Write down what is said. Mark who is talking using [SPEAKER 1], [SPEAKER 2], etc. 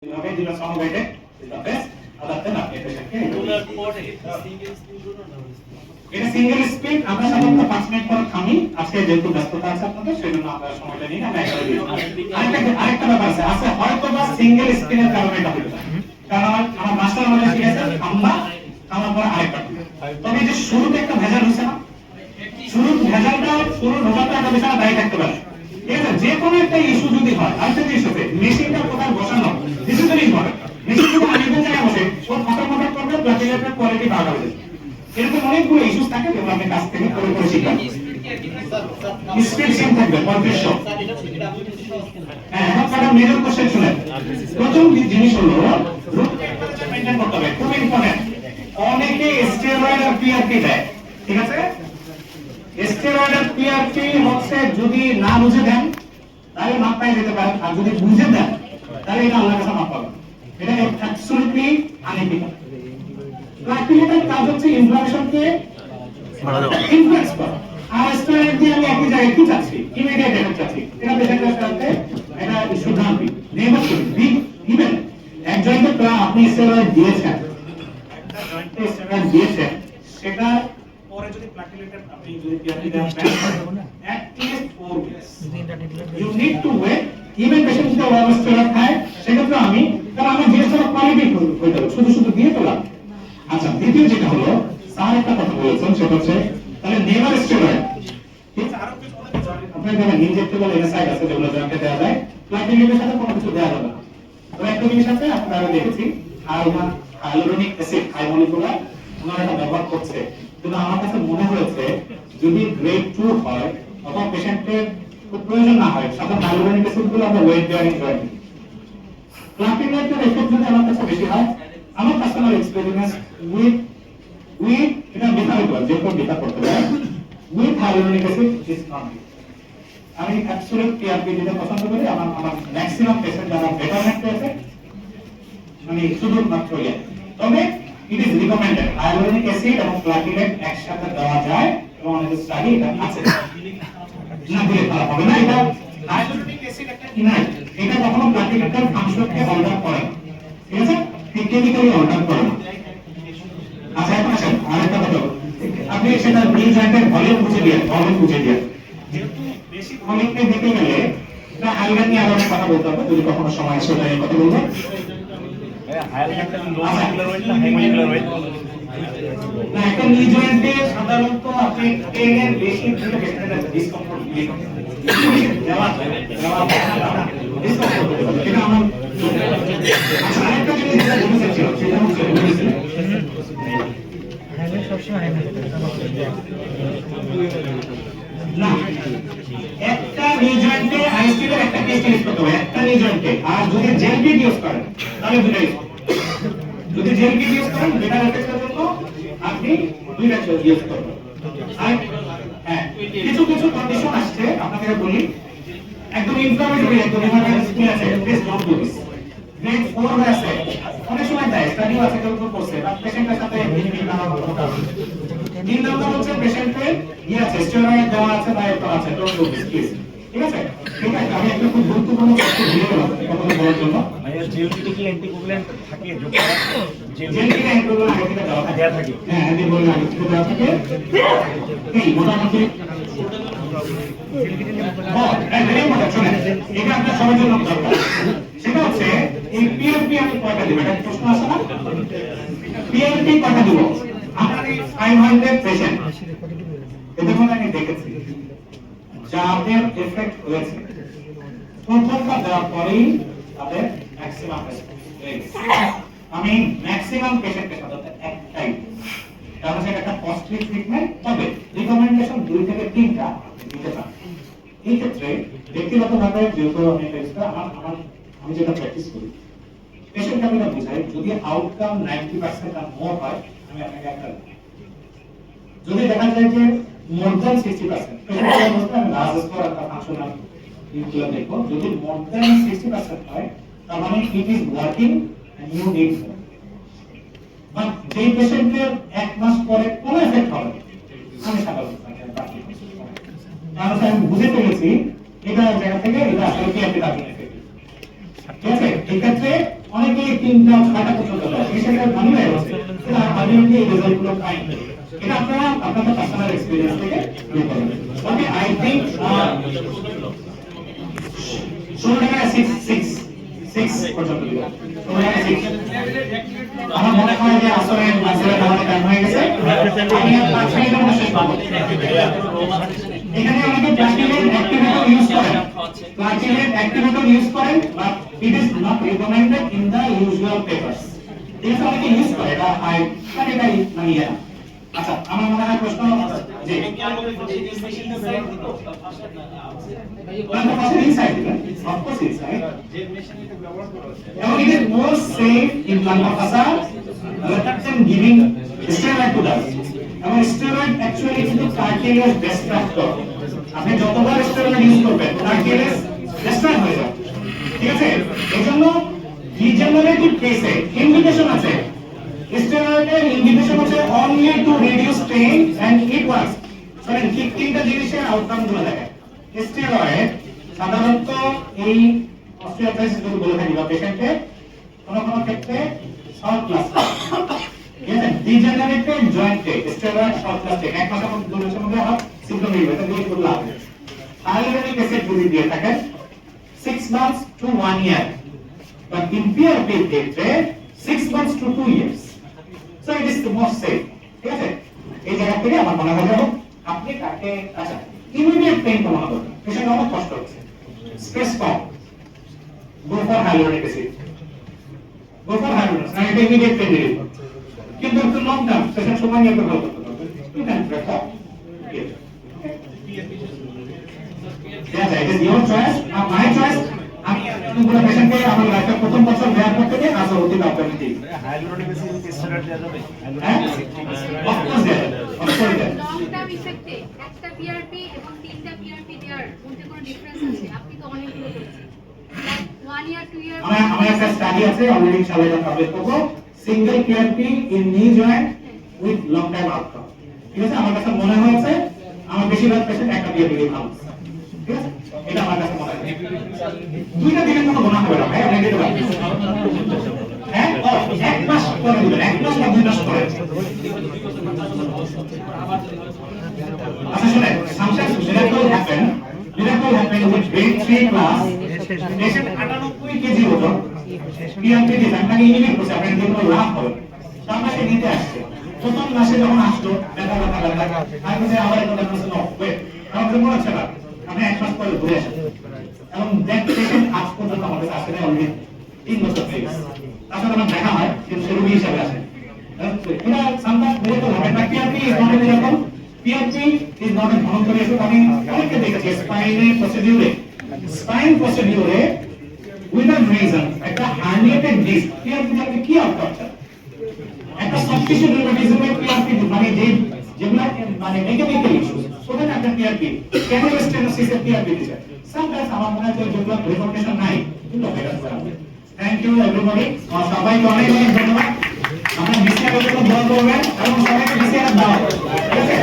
[SPEAKER 1] Okay, do not sound weighted is the best. Other than that, এটা single speed আমরা সাধারণত 5 minute পর থামি আজকে যেহেতু ব্যস্ততা আছে আপনাদের সেজন্য আমরা সময়টা নিই না আরেকটা ব্যাপার আছে হয়তো বা সিঙ্গেল স্পিডের কারণে এটা হতে পারে কারণ আমার মাস্টার আমাদের শিখেছে থামার পর আরেকটা তবে যে শুরুতে একটা ভেজাল হচ্ছে না শুরুর ভেজালটা একটা বিশাল দায়ী থাকতে পারে ঠিক আছে যে কোনো একটা ইস্যু যদি হয় আরেকটা ইস্যুতে মেশিনটা কোথায় বসানো this is very important machine যদি আরেকজন জায়গায় বসে ও ফটোফটো করবে প্লাটিলেটের কোয়ালিটি ভালো হবে এরকম অনেকগুলো ইস্যুস থাকে যেগুলো আপনি কাছ থেকে করে শিখবেন স্পিড সেম থাকবে 3500 হ্যাঁ আপনারা মেজর কোশ্চেন শুনেন প্রথম জিনিস হলো রুট টেম্পারেচার মেইনটেইন করতে হবে খুব ইম্পর্টেন্ট অনেকে স্টেরয়েড আর পিআরপি দেয় ঠিক আছে স্টেরয়েড আর পিআরপি হচ্ছে যদি না বুঝে দেন তাহলে মাপ পাই যেতে পারে আর যদি বুঝে দেন তাহলে এটা আল্লাহর কাছে মাপ পাবেন এটা অ্যাবসলিউটলি আনএথিক্যাল প্র্যাকটিক্যাল কাজ হচ্ছে ইনফরমেশনকে ইনফ্লুয়েন্স করা আর স্টেরয়েড দিয়ে আমি একই জায়গায় কি চাচ্ছি ইমিডিয়েট এফেক্ট চাচ্ছি এটা পেশেন্টের সাথে এটা শুধরান নেভার শুড বি ইভেন এক জয়েন্টে আপনি স্টেরয়েড দিয়েছেন একটা জয়েন্টে স্টেরয়েড দিয়েছেন সেটা পরে যদি প্লাটিলেটেড আপনি যদি PRP then at least 4 weeks you need to wait even patient যদি ওভার স্টেরয়েড খায় সেক্ষেত্রে আমি কারণ আমার জিনিসটা কোয়ালিটি হইতে হবে শুধু দিয়ে তো লাভ আচ্ছা দ্বিতীয় যেটা হলো স্যার একটা কথা বলেছেন সেটা হচ্ছে তাহলে নেভার স্টেরয়েড ঠিক আরো কিছু আপনি দেখেন ইনজেক্টেবল এনএসআইড আছে যেগুলো জয়েন্টে দেওয়া যায় প্লাটিলেটের সাথে কোনো কিছু দেওয়া যাবে না তো একটা জিনিস আছে আপনারা দেখেছি হাইলোরোনিক অ্যাসিড হাই মলিকুলার ওনারা এটা ব্যবহার করছে কিন্তু আমার কাছে মনে হয়েছে যদি গ্রেড 2 হয় অথবা পেশেন্টের খুব প্রয়োজন না হয় সাধারণ হাইলোরোনিক অ্যাসিডগুলো আমরা ওয়েট বেয়ারিং জয়েন্ট প্লাটিলেটের এফেক্ট যদি আমার কাছে বেশি হয় আমার পার্সোনাল এক্সপেরিয়েন্স উইথ এটা ডিফারেন্ট যে কোন ডিফার করতে পারে উইথ হাইলোরোনিক অ্যাসিড ইজ নট আমি অ্যাবসলিউট পিআরপি যেটা পছন্দ করি আমার ম্যাক্সিমাম পেশেন্ট যারা বেটারমেন্ট পেয়েছে মানে শুধুমাত্র তবে it is recommended hyaluronic acid এবং প্লাটিলেট একসাথে দেওয়া যায় এবং অনেক স্টাডি এটা আছে না দিলে খারাপ হবে না এটা hyaluronic acid একটা ইনার্ট এটা কখনো প্লাটিলেটের ফাংশনকে অল্টার করে না ঠিক আছে কেমিক্যালি অল্টার করে না আচ্ছা এখন আসেন আরেকটা কথা আপনি সেটা নি জয়েন্টের ভলিউম বুঝে দিয়ে যেহেতু বেশি ভলিউমে দিতে গেলে এটা হাইলাইট নিয়ে আরো অনেক কথা বলতে হবে যদি কখনো সময় আসে তাই কথা বলবো একটা নি জয়েন্টে সাধারণত আপনি 10 এর বেশি দিলে পেশেন্টের ডিসকমফর্ট ফিল করে দেওয়া ডিসকমফর্ট এটা আমার আরেকটা জিনিস যেটা বলেছেন সেটা হচ্ছে হ্যাঁ সবসময় না একটা নি জয়েন্টে আইসিইউর একটা টেস্ট ইউজ করতে হবে একটা নি জয়েন্টে আর যদি জেল কিট ইউজ করেন তাহলে দুটো যদি জেল কিট ইউজ করেন বেটার এফেক্টের জন্য আপনি দুইটা ইউজ করবেন আর হ্যাঁ কিছু কন্ডিশন আসছে আপনাদের বলি একদম ইনফ্লামেটরি একদম ইমার্জেন্সি আছে please don't do this grade 4 হয়ে আছে অনেক সময় দেয় স্টাডিও আছে কেউ করছে বা পেশেন্টের সাথে তিন নম্বর হচ্ছে পেশেন্টের আছে স্টেরয়েড দেওয়া আছে বা এটা আছে ডোন্ট ডু দিস প্লিজ ঠিক আছে ঠিক আছে আমি একটা খুব গুরুত্বপূর্ণ তথ্য দিয়ে গেলাম কথা বলার জন্য ভাইয়া জেলটিতে কি অ্যান্টিকোগুল্যান্ট থাকে যোগ করা জেলটিতে অ্যান্টিকোগুল্যান্ট আগে থেকে দেওয়া থাকে হ্যাঁ অ্যান্টিকোগুল্যান্ট আগে থেকে দেওয়া থাকে এই মোটামুটি এটা আপনার সবার জন্য দরকার সেটা হচ্ছে এই পিএলপি আমি কয়টা দিব এটা প্রশ্ন আসে না পিএলপি কয়টা দিব আমার এই 500 পেশেন্ট এদের মধ্যে আমি দেখেছি যাদের এফেক্ট হয়েছে প্রথমবার দেওয়ার পরেই তাদের ম্যাক্সিমাম আমি ম্যাক্সিমাম পেশেন্টের সাথে একটাই কারণ সেটা একটা কস্টলি ট্রিটমেন্ট তবে রিকমেন্ডেশন 2 থেকে 3টা দিতে পারি এই ক্ষেত্রে ব্যক্তিগতভাবে যেহেতু আমি যেটা প্র্যাকটিস করি পেশেন্ট আমি না বুঝাই যদি আউটকাম 90% আর মোর হয় আমি আপনাকে একটা যদি দেখা যায় যে more than 60% পেশেন্টের মধ্যে আমি লার্জ স্কোর একটা ফাংশনাল ইনগুলো দেখো যদি more than 60% হয় তার মানে it is working and you need more but যেই পেশেন্টের এক মাস পরে কোনো এফেক্ট হবে আমি সাধারণত কারণ আমি বুঝে ফেলেছি এটা জায়গা থেকে এটা আসলে কি আপনি ঠিক আছে এই ক্ষেত্রে অনেকে 3টা 6টা পর্যন্ত দেয় সেটা ভালো আছে কিন্তু আমি এই রেজাল্টগুলো পাই না। এটা আপনারা আপনাদের পার্সোনাল এক্সপেরিয়েন্স থেকে বের করবেন। ওকে আই থিংক ষোলোটা 6 পর্যন্ত দিব। ষোলোটা 6 আমার মনে হয় যে আসলে মাঝে আমাদের টাইম হয়ে গেছে। আমি আর 5 মিনিটের মধ্যে শেষ করব। এখানে অনেকে প্লাটিলেট অ্যাক্টিভেটর ইউজ করেন, প্লাটিলেট অ্যাক্টিভেটর ইউজ করেন, but it is not recommended in the usual papers. ঠিক আছে, অনেকে ইউজ করে এটা আই মানে এটাই মানে ইয়া। আচ্ছা আমার মনে হয় প্রশ্ন যে ইনসাইড অফ কোর্স ইনসাইড এবং it is more safe in lung facade rather than giving steroid to us. এবং steroid actually কিন্তু cartilage destructor. আপনি যতবার steroid ইউজ করবেন cartilage destroy হয়ে যাবে। ঠিক আছে, এজন্য regenerative কেসে ইন্ডিকেশন আছে, স্টেরয়েডের ইন্ডিকেশন আছে only to reduce pain and it works। মানে ঠিক তিনটা জিনিসের আউটকাম গুলো দেখে। স্টেরয়েড সাধারণত এই অস্টিওআর্থ্রাইটিস যদি বলে থাকি বা পেশেন্টে কোনো কোনো ক্ষেত্রে শর্ট লাস্টিং, ঠিক আছে, ডিজেনারেটিভ জয়েন্টে স্টেরয়েড শর্ট লাস্টিং এক মাসের মধ্যে 2 মাসের মধ্যে আর সিম্পটম নেই, এটা দিয়ে কোনো লাভ নেই। হাইড্রোলিক অ্যাসিড যদি দিয়ে থাকেন 6 months to 1 year, but in PRP ক্ষেত্রে 6 months to 2 years, so it is the most safe। ঠিক আছে, এই জায়গা থেকে আমার মনে হয় আপনি কাকে আচ্ছা ইমিডিয়েট পেইন কমানো দরকার, পেশেন্ট অনেক কষ্ট হচ্ছে, stress com, go for hyaluronic acid, go for hyaluronic acid, এটা ইমিডিয়েট পেইন রিলিফ। কিন্তু একটু লং টার্ম পেশেন্ট সময় নিয়ে ভালো করতে হবে, you can prefer it, yeah, it is your choice, my choice। আমি পুরো পেশেন্টকে আমার লাইফে প্রথম বছর দেওয়ার পর থেকে আজ অবধি আপনাকে দিই হাইলুরোনিক অ্যাসিড স্টেরয়েড দেওয়া যাবে, অফকোর্স দেওয়া যাবে, অফকোর্স দেওয়া যাবে।
[SPEAKER 2] লং টার্ম ইফেক্টে একটা পিআরপি এবং 3টা পিআরপি দেওয়ার মধ্যে কোনো ডিফারেন্স আছে? আপনি তো অনেকগুলো করেছেন, 1 ইয়ার 2 ইয়ার।
[SPEAKER 1] আমার একটা স্টাডি আছে অলরেডি ইনশাআল্লাহ এটা পাবলিশ করব, সিঙ্গেল পিআরপি ইন নি joint with long time outcome. ঠিক আছে, আমার কাছে মনে হয়েছে আমার বেশিরভাগ পেশেন্ট একটা পিআরপি দিয়ে ভালো। ঠিক আছে, এটা আমার কাছে মনে হয় দুইটা দিনের কোনো গুনাহ হবে না ভাই, আপনি দিতে পারেন। হ্যাঁ, ও এক মাস পরে দিবেন, এক মাস বা 2 মাস পরে। আচ্ছা শুনেন, sometimes miracle happen with grade 3 class patient 98 KG ওজন পিএমপি দিয়ে আপনাকে ইনিমেট করছে, আপনার জন্য লাভ হবে। সামনে নিতে আসছে প্রথম মাসে যখন আসলো দেখা আমি বলছি আবার একটা বলছি নো ওয়েট, আমার মনে হচ্ছে না, আপনি এক মাস পরে ঘুরে আসেন এবং দ্যাট পেশেন্ট আজ পর্যন্ত আমাদের কাছে অলরেডি 3 বছর হয়ে গেছে। তার সাথে আমার দেখা হয় কিন্তু সে রোগী হিসাবে আসে। এটা সামটাইমস মিরাকল হবে না, PRP is not a miracle, PRP is not a voluntary effort. আমি অনেককে দেখেছি স্পাইনের প্রসিডিউরে উইদাউট রিজন একটা হার্নিয়েটেড ডিস্ক পিআরপি থেকে কি আউটকাম চায়, একটা সবকিছু রিউমাটিজমের পিআরপি মানে যেগুলো মানে মেকানিক্যাল ইস্যুস ওখানে একটা পিআরপি কেন স্টেনোসিসের পিআরপি দিচ্ছে। সামটাইমস আমার মনে হয় যেগুলো রিকমেন্ডেশন নাই কিন্তু এটা করা। থ্যাংক ইউ এভরিবডি, সবাইকে অনেক অনেক ধন্যবাদ। আপনারা বিসিআর এর জন্য দোয়া করবেন এবং সবাইকে বিসিআর দাও, ঠিক আছে।